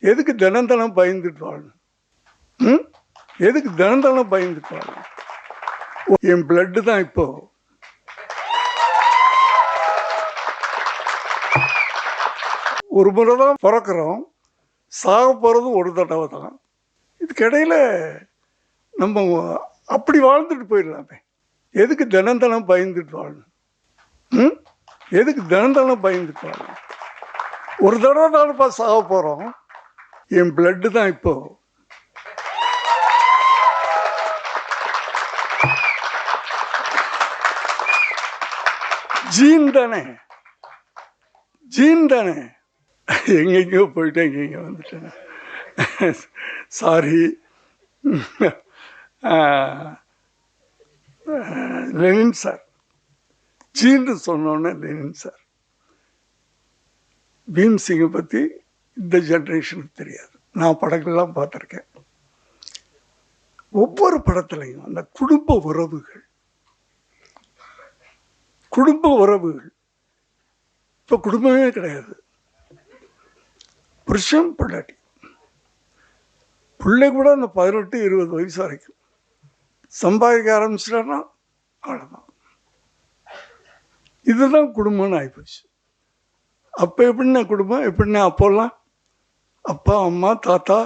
எதுக்கு தினம் தினம் பயந்துட்டு வாழணும்? எதுக்கு தினம் தினம் பயந்துட்டு வாழணும்? என் பிளட்டு தான் இப்போ. ஒரு முறை தான் பிறக்கிறோம், சாக போகிறது ஒரு தடவை தான். இதுக்கிடையில் நம்ம அப்படி வாழ்ந்துட்டு போயிடலாமே. எதுக்கு தினம் தினம் பயந்துட்டு வாழணும்? எதுக்கு தினம் தினம் பயந்துட்டு வாழணும்? ஒரு தடவை தானப்பா சாக போகிறோம். என் பிளட்டு தான் இப்போ. ஜீன் தானே, ஜீன் தானே. எங்கெங்கோ போயிட்டேன், எங்கெங்க வந்துட்டேன். சாரி. லெனின் சார், ஜீன்னு சொன்னோன்னே லெனின் சார். பீம்சிங்கை பற்றி இந்த ஜென்ரேஷனுக்கு தெரியாது. நான் படங்கள்லாம் பார்த்துருக்கேன். ஒவ்வொரு படத்துலையும் அந்த குடும்ப உறவுகள், இப்போ குடும்பமே கிடையாது. புருஷன் பொண்டாட்டி, பிள்ளை கூட அந்த 18-20 வயசு வரைக்கும் சம்பாதிக்க ஆரம்பிச்சிட்டான்னா அவ்வளோதான். இதுதான் குடும்பம்னு ஆகிப்போச்சு. அப்போ எப்படின்னா குடும்பம், எப்படின்னா அப்போல்லாம் அப்பா, அம்மா, தாத்தா,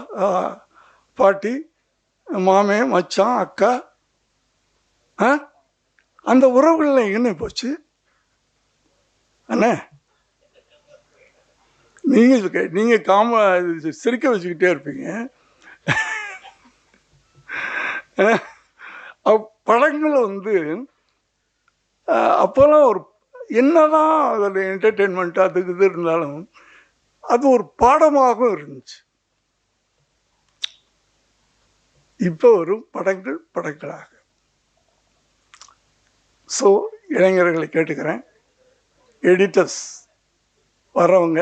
பாட்டி, மாமே, மச்சான், அக்கா, அந்த உறவுகளில் எங்கன்னு போச்சு அண்ணே? நீங்கள் சிரிக்க வச்சுக்கிட்டே இருப்பீங்க. படங்கள் அப்போல்லாம் ஒரு என்னதான் அதில் என்டர்டெயின்மெண்ட் அதுக்கு இது இருந்தாலும் அது ஒரு பாடமாகவும் இருந்துச்சு. இப்போ வரும் படங்களாக. ஸோ இளைஞர்களை கேட்டுக்கிறேன், எடிட்டர்ஸ் வர்றவங்க,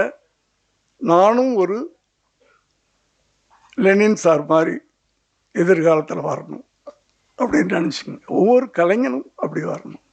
நானும் ஒரு லெனின் சார் மாதிரி எதிர்காலத்தில் வரணும் அப்படின்னு நினச்சிங்க. ஒவ்வொரு கலைஞனும் அப்படி வரணும்.